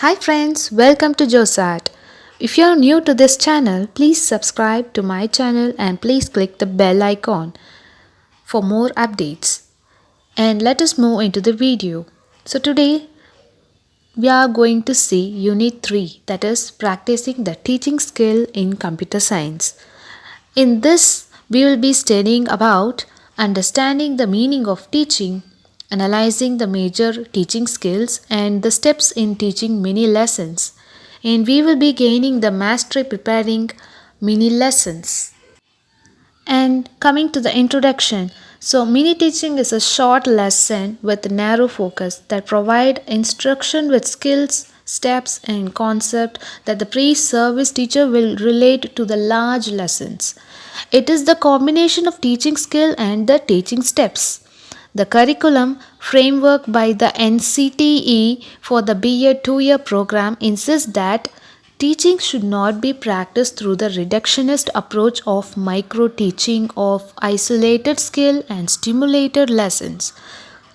Hi friends, welcome to JOSART. If you are new to this channel, please subscribe to my channel and please click the bell icon for more updates. And let us move into the video. So today we are going to see Unit 3, that is practicing the teaching skill in computer science. In this, we will be studying about understanding the meaning of teaching, analyzing the major teaching skills and the steps in teaching mini lessons. And we will be gaining the mastery preparing mini lessons. And coming to the introduction, so mini teaching is a short lesson with narrow focus that provide instruction with skills, steps and concept that the pre-service teacher will relate to the large lessons. It is the combination of teaching skill and the teaching steps. The curriculum framework by the NCTE for the B.Ed 2-year program insists that teaching should not be practiced through the reductionist approach of micro-teaching of isolated skill and stimulated lessons.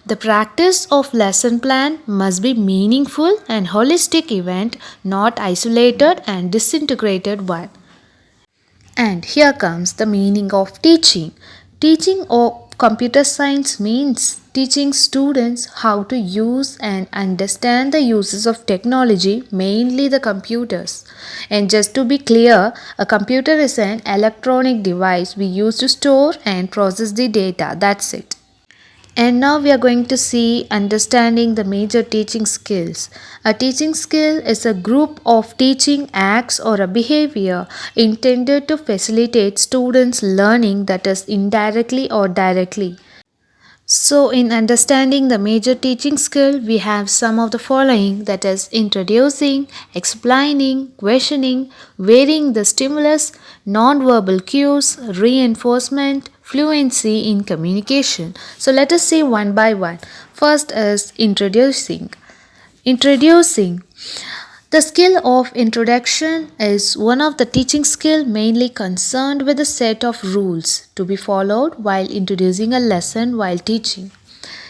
The practice of lesson plan must be meaningful and holistic event, not isolated and disintegrated one. And here comes the meaning of teaching. Teaching of computer science means teaching students how to use and understand the uses of technology, mainly the computers. And just to be clear, a computer is an electronic device we use to store and process the data. That's it. And now we are going to see understanding the major teaching skills. A teaching skill is a group of teaching acts or a behavior intended to facilitate students' learning, that is indirectly or directly. So, in understanding the major teaching skill, we have some of the following, that is introducing, explaining, questioning, varying the stimulus, non-verbal cues, reinforcement, fluency in communication. So, let us see one by one. First is introducing. Introducing. The skill of introduction is one of the teaching skill mainly concerned with a set of rules to be followed while introducing a lesson while teaching.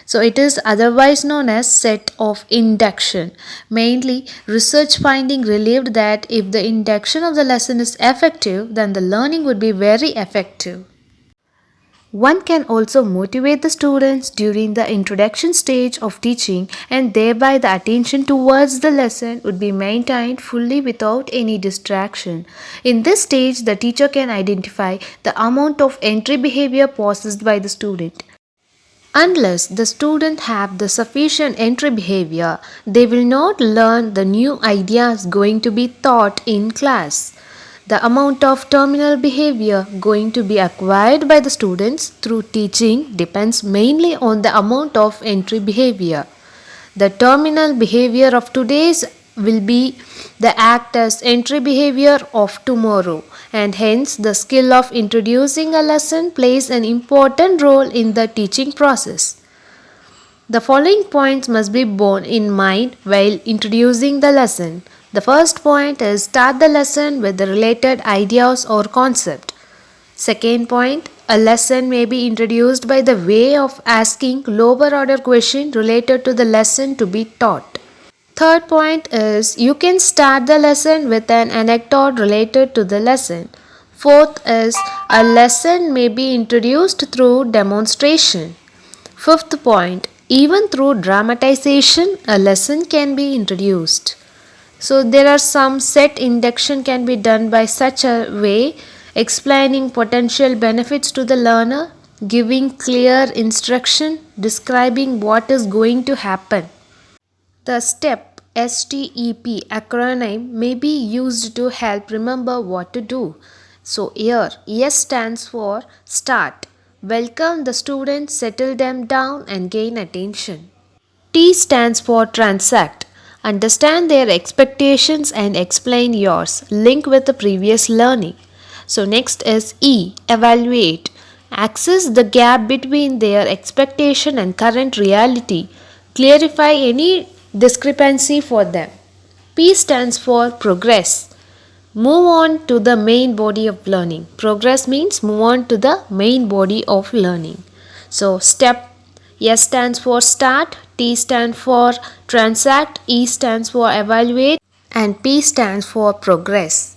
So it is otherwise known as set of induction. Mainly, research finding revealed that if the induction of the lesson is effective, then the learning would be very effective. One can also motivate the students during the introduction stage of teaching, and thereby the attention towards the lesson would be maintained fully without any distraction. In this stage, the teacher can identify the amount of entry behavior possessed by the student. Unless the student have the sufficient entry behavior, they will not learn the new ideas going to be taught in class. The amount of terminal behavior going to be acquired by the students through teaching depends mainly on the amount of entry behavior. The terminal behavior of today's will be the act as entry behavior of tomorrow, and hence the skill of introducing a lesson plays an important role in the teaching process. The following points must be borne in mind while introducing the lesson. The first point is start the lesson with the related ideas or concept. Second point, a lesson may be introduced by the way of asking lower order question related to the lesson to be taught. Third point is you can start the lesson with an anecdote related to the lesson. Fourth is a lesson may be introduced through demonstration. Fifth point, even through dramatization, a lesson can be introduced. So there are some set induction can be done by such a way, explaining potential benefits to the learner, giving clear instruction, describing what is going to happen. The STEP acronym may be used to help remember what to do. So here S stands for start. Welcome the students, settle them down and gain attention. T stands for transact. Understand their expectations and explain yours. Link with the previous learning. So next is E, evaluate. Access the gap between their expectation and current reality. Clarify any discrepancy for them. P stands for progress. Move on to the main body of learning. Progress means move on to the main body of learning. So step S stands for start, T stands for transact, E stands for evaluate, and P stands for progress.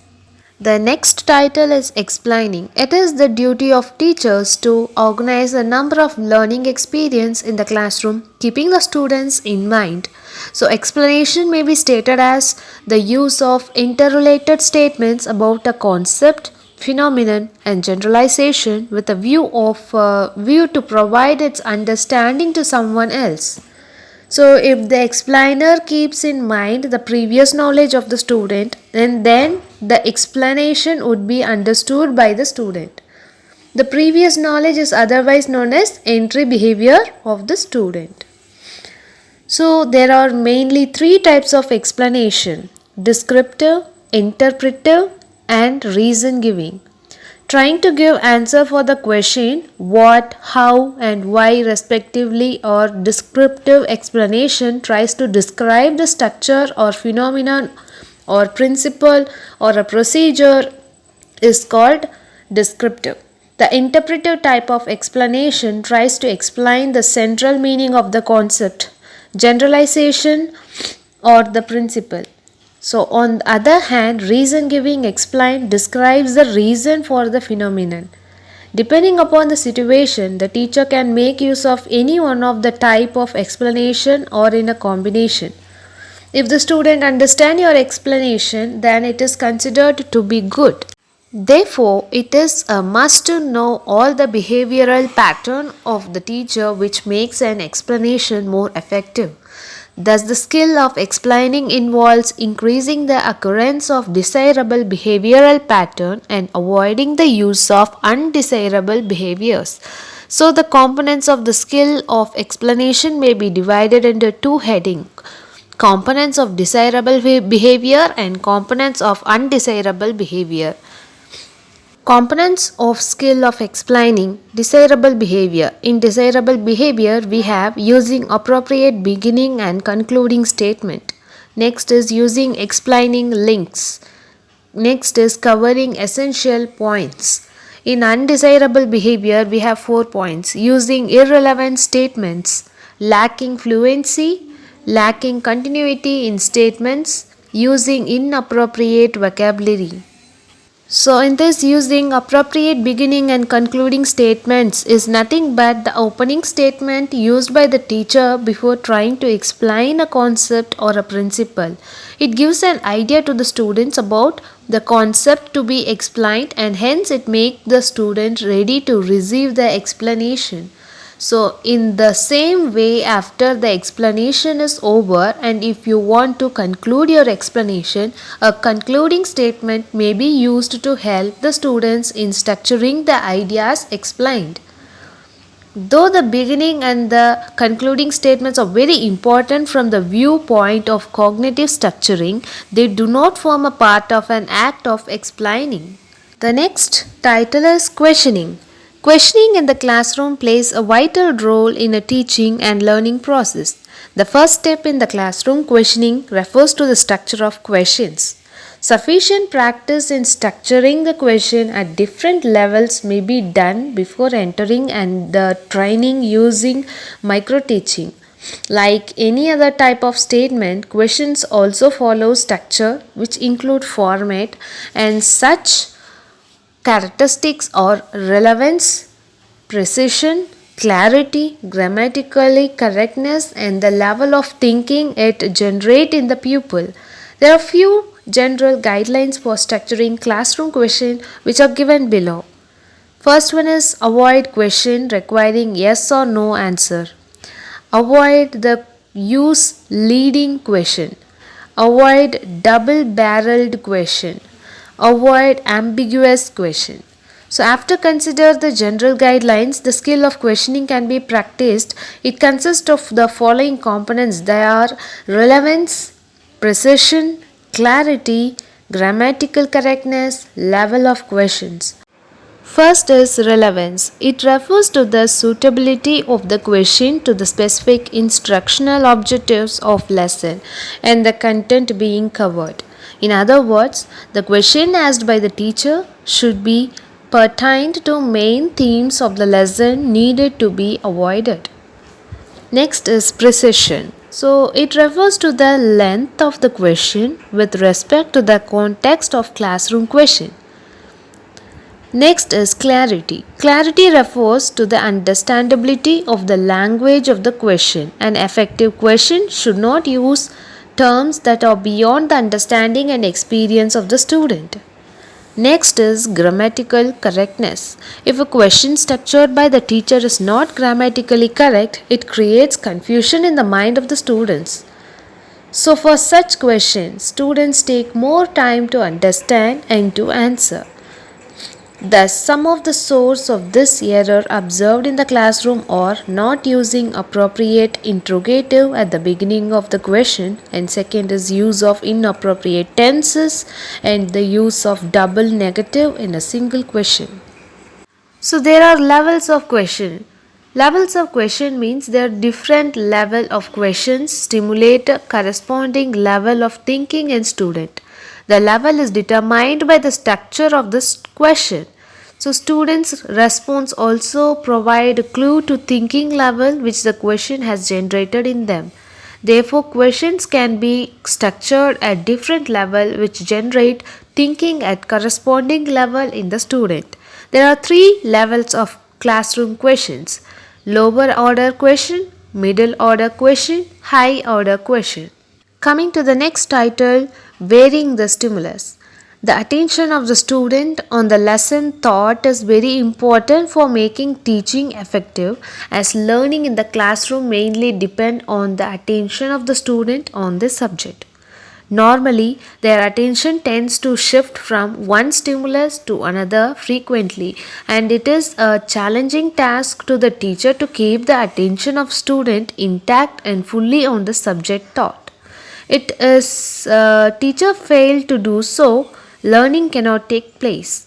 The next title is explaining. It is the duty of teachers to organize a number of learning experience in the classroom, keeping the students in mind. So explanation may be stated as the use of interrelated statements about a concept, phenomenon and generalization with a view to provide its understanding to someone else. So, if the explainer keeps in mind the previous knowledge of the student, and then the explanation would be understood by the student. The previous knowledge is otherwise known as entry behavior of the student. So, there are mainly three types of explanation: descriptive, interpretive, and reason giving. Trying to give answer for the question what, how and why respectively, or descriptive explanation tries to describe the structure or phenomenon or principle or a procedure is called descriptive. The interpretive type of explanation tries to explain the central meaning of the concept, generalization or the principle. So, on the other hand, reason giving describes the reason for the phenomenon. Depending upon the situation, the teacher can make use of any one of the type of explanation or in a combination. If the student understands your explanation, then it is considered to be good. Therefore, it is a must to know all the behavioral pattern of the teacher which makes an explanation more effective. Thus, the skill of explaining involves increasing the occurrence of desirable behavioral pattern and avoiding the use of undesirable behaviors. So, the components of the skill of explanation may be divided into two headings: components of desirable behavior and components of undesirable behavior. Components of skill of explaining desirable behavior. In desirable behavior, we have using appropriate beginning and concluding statement. Next is using explaining links. Next is covering essential points. In undesirable behavior, we have 4 points: using irrelevant statements, lacking fluency, lacking continuity in statements, using inappropriate vocabulary. So, in this, using appropriate beginning and concluding statements is nothing but the opening statement used by the teacher before trying to explain a concept or a principle. It gives an idea to the students about the concept to be explained, and hence it makes the student ready to receive the explanation. So, in the same way, after the explanation is over, and if you want to conclude your explanation, a concluding statement may be used to help the students in structuring the ideas explained. Though the beginning and the concluding statements are very important from the viewpoint of cognitive structuring, they do not form a part of an act of explaining. The next title is questioning. Questioning in the classroom plays a vital role in a teaching and learning process. The first step in the classroom questioning refers to the structure of questions. Sufficient practice in structuring the question at different levels may be done before entering and the training using micro-teaching. Like any other type of statement, questions also follow structure which include format and such characteristics are relevance, precision, clarity, grammatically correctness, and the level of thinking it generates in the pupil. There are few general guidelines for structuring classroom question which are given below. First one is avoid question requiring yes or no answer. Avoid the use leading question. Avoid double-barreled question. Avoid ambiguous question. So after consider the general guidelines, the skill of questioning can be practiced. It consists of the following components. They are relevance, precision, clarity, grammatical correctness, level of questions. First is relevance. It refers to the suitability of the question to the specific instructional objectives of lesson and the content being covered. In other words, the question asked by the teacher should be pertained to main themes of the lesson needed to be avoided. Next is precision. So it refers to the length of the question with respect to the context of classroom question. Next is clarity. Clarity refers to the understandability of the language of the question. An effective question should not use terms that are beyond the understanding and experience of the student. Next is grammatical correctness. If a question structured by the teacher is not grammatically correct, it creates confusion in the mind of the students. So, for such questions, students take more time to understand and to answer. Thus, some of the source of this error observed in the classroom are not using appropriate interrogative at the beginning of the question, and second is use of inappropriate tenses and the use of double negative in a single question. So there are levels of question. Levels of question means there are different level of questions stimulate a corresponding level of thinking in student. The level is determined by the structure of the question. So students' response also provide a clue to thinking level which the question has generated in them. Therefore, questions can be structured at different level which generate thinking at corresponding level in the student. There are three levels of classroom questions: lower order question, middle order question, high order question. Coming to the next title, varying the stimulus. The attention of the student on the lesson thought is very important for making teaching effective, as learning in the classroom mainly depend on the attention of the student on the subject. Normally, their attention tends to shift from one stimulus to another frequently, and it is a challenging task to the teacher to keep the attention of student intact and fully on the subject taught. It is teacher fail to do so, learning cannot take place.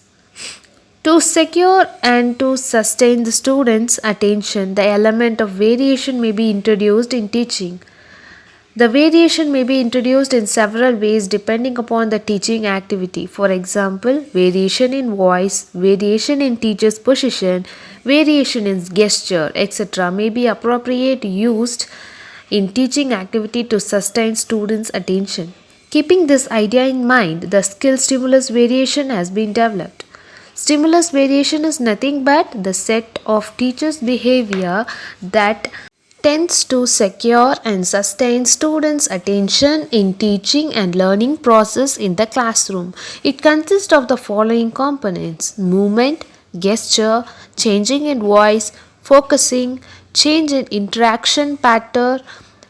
To secure and to sustain the students' attention, the element of variation may be introduced in teaching. The variation may be introduced in several ways depending upon the teaching activity. For example, variation in voice, variation in teacher's position, variation in gesture, etc. may be appropriate used in teaching activity to sustain students' attention. Keeping this idea in mind, the skill stimulus variation has been developed. Stimulus variation is nothing but the set of teachers' behavior that tends to secure and sustain students' attention in teaching and learning process in the classroom. It consists of the following components: movement, gesture, changing in voice, focusing, change in interaction pattern,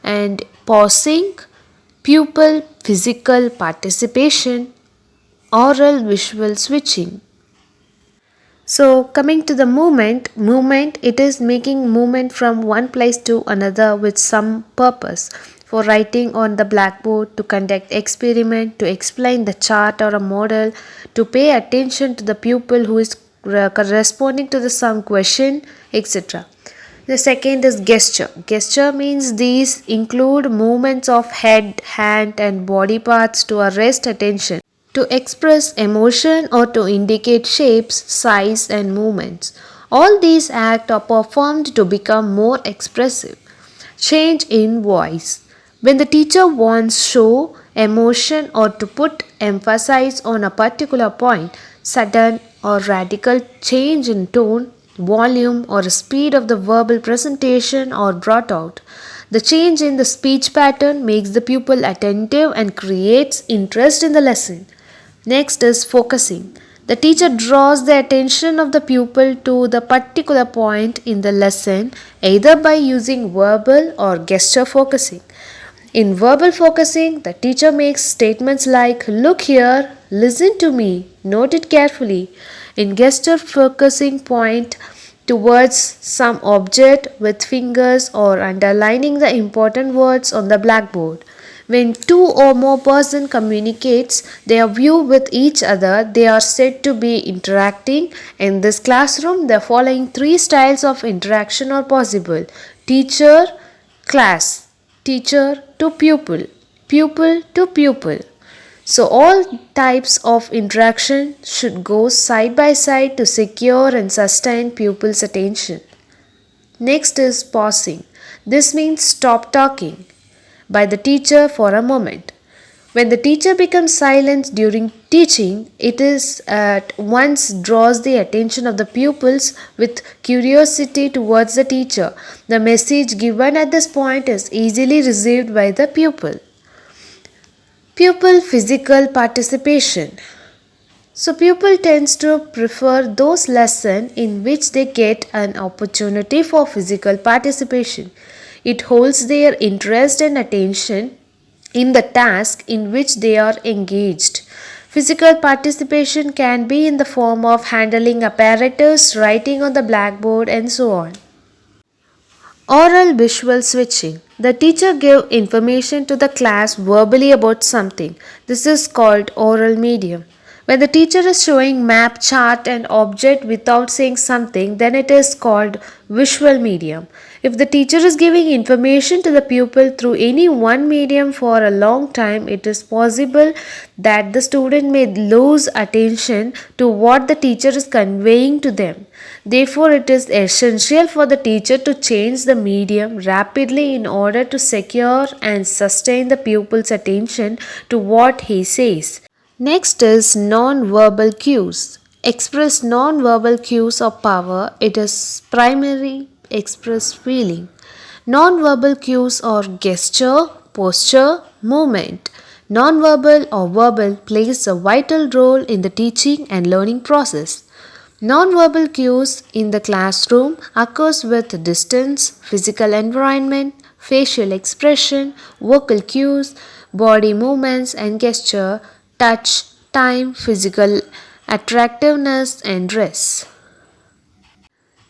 and pausing, pupil physical participation, oral visual switching. So coming to the movement it is making movement from one place to another with some purpose. For writing on the blackboard, to conduct experiment, to explain the chart or a model, to pay attention to the pupil who is corresponding to the some question, etc. The second is gesture. Gesture means these include movements of head, hand and body parts to arrest attention, to express emotion or to indicate shapes, size and movements. All these acts are performed to become more expressive. Change in voice. When the teacher wants show emotion or to put emphasis on a particular point, sudden or radical change in tone, volume or speed of the verbal presentation are brought out. The change in the speech pattern makes the pupil attentive and creates interest in the lesson. Next is focusing. The teacher draws the attention of the pupil to the particular point in the lesson either by using verbal or gesture focusing. In verbal focusing, the teacher makes statements like "Look here, listen to me, note it carefully." In gesture focusing, point towards some object with fingers or underlining the important words on the blackboard. When two or more persons communicates their view with each other, they are said to be interacting. In this classroom, the following three styles of interaction are possible: teacher, class, teacher to pupil, pupil to pupil. So all types of interaction should go side by side to secure and sustain pupils' attention. Next is pausing. This means stop talking by the teacher for a moment. When the teacher becomes silent during teaching, it is at once draws the attention of the pupils with curiosity towards the teacher. The message given at this point is easily received by the pupil. Pupil physical participation. So pupil tends to prefer those lessons in which they get an opportunity for physical participation. It holds their interest and attention in the task in which they are engaged. Physical participation can be in the form of handling apparatus, writing on the blackboard, and so on. Oral visual switching. The teacher gives information to the class verbally about something. This is called oral medium. When the teacher is showing map, chart and object without saying something, then it is called visual medium. If the teacher is giving information to the pupil through any one medium for a long time, it is possible that the student may lose attention to what the teacher is conveying to them. Therefore, it is essential for the teacher to change the medium rapidly in order to secure and sustain the pupil's attention to what he says. Next is non-verbal cues. Express non-verbal cues of power. It is primary express feeling. Non-verbal cues are gesture, posture, movement. Non-verbal or verbal plays a vital role in the teaching and learning process. Non-verbal cues in the classroom occurs with distance, physical environment, facial expression, vocal cues, body movements and gesture, touch, time, physical attractiveness and dress.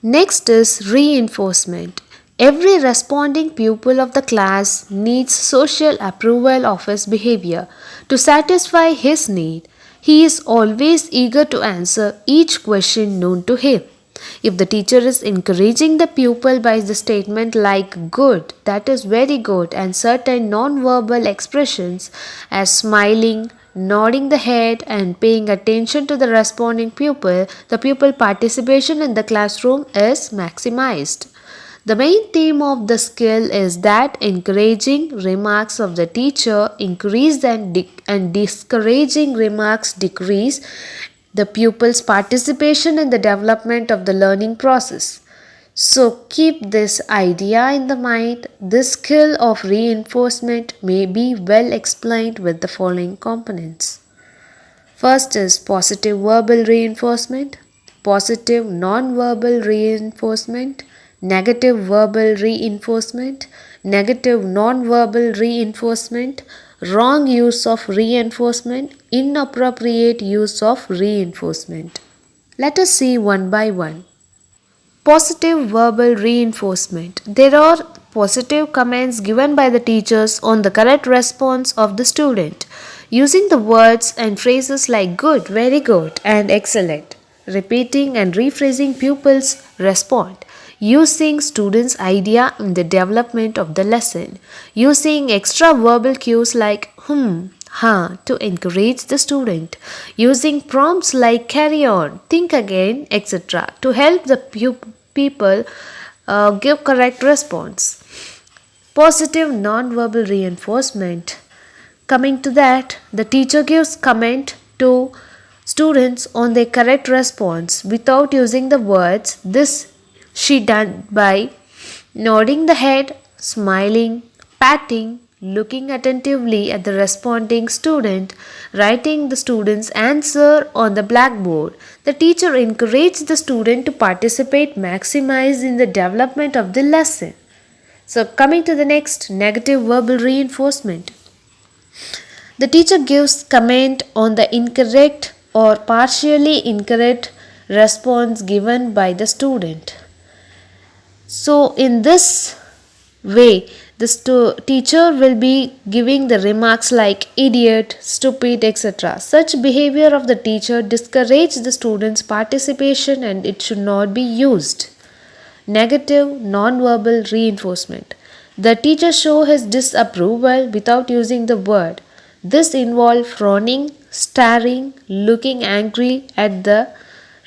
Next is reinforcement. Every responding pupil of the class needs social approval of his behavior. To satisfy his need, he is always eager to answer each question known to him. If the teacher is encouraging the pupil by the statement like good, that is very good, and certain non-verbal expressions as smiling, nodding the head and paying attention to the responding pupil, the pupil participation in the classroom is maximized. The main theme of the skill is that encouraging remarks of the teacher increase and discouraging remarks decrease the pupil's participation in the development of the learning process. So keep this idea in the mind. This skill of reinforcement may be well explained with the following components. First is positive verbal reinforcement, positive non-verbal reinforcement, negative verbal reinforcement, negative non-verbal reinforcement, wrong use of reinforcement, inappropriate use of reinforcement. Let us see one by one. Positive verbal reinforcement. There are positive comments given by the teachers on the correct response of the student using the words and phrases like good, very good and excellent. Repeating and rephrasing pupils' response. Using students' idea in the development of the lesson. Using extra verbal cues like to encourage the student. Using prompts like carry on, think again, etc. to help the people give correct response. Positive non-verbal reinforcement. Coming to that, the teacher gives comment to students on their correct response without using the words. This she done by nodding the head, smiling, patting, looking attentively at the responding student, writing the student's answer on the blackboard. The teacher encouraged the student to participate, maximize in the development of the lesson. So coming to the next, negative verbal reinforcement. The teacher gives comment on the incorrect or partially incorrect response given by the student. So in this way, the teacher will be giving the remarks like idiot, stupid, etc. Such behavior of the teacher discourages the students' participation and it should not be used. Negative non-verbal reinforcement. The teacher shows his disapproval without using the word. This involves frowning, staring, looking angry at the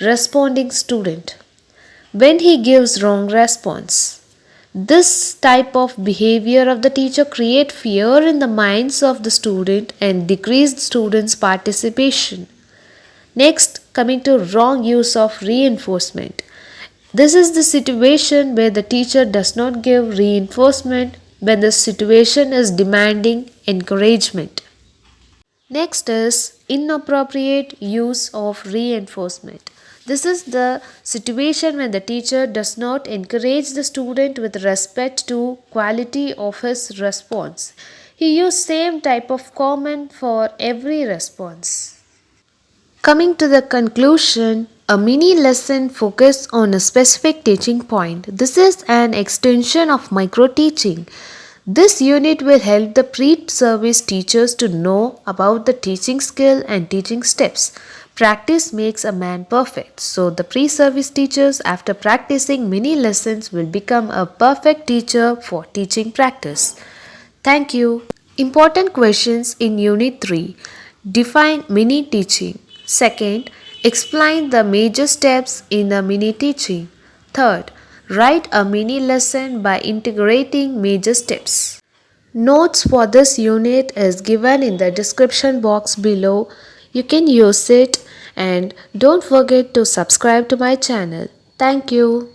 responding student when he gives wrong response. This type of behavior of the teacher create fear in the minds of the student and decrease the students' participation. Next, coming to wrong use of reinforcement. This is the situation where the teacher does not give reinforcement when the situation is demanding encouragement. Next is inappropriate use of reinforcement. This is the situation when the teacher does not encourage the student with respect to quality of his response. He used same type of comment for every response. Coming to the conclusion, a mini lesson focus on a specific teaching point. This is an extension of micro teaching. This unit will help the pre-service teachers to know about the teaching skill and teaching steps. Practice makes a man perfect. So the pre-service teachers after practicing mini lessons will become a perfect teacher for teaching practice. Thank you. Important questions in Unit 3. Define mini teaching. Second, explain the major steps in the mini teaching. Third, write a mini lesson by integrating major steps. Notes for this unit is given in the description box below. You can use it and don't forget to subscribe to my channel. Thank you.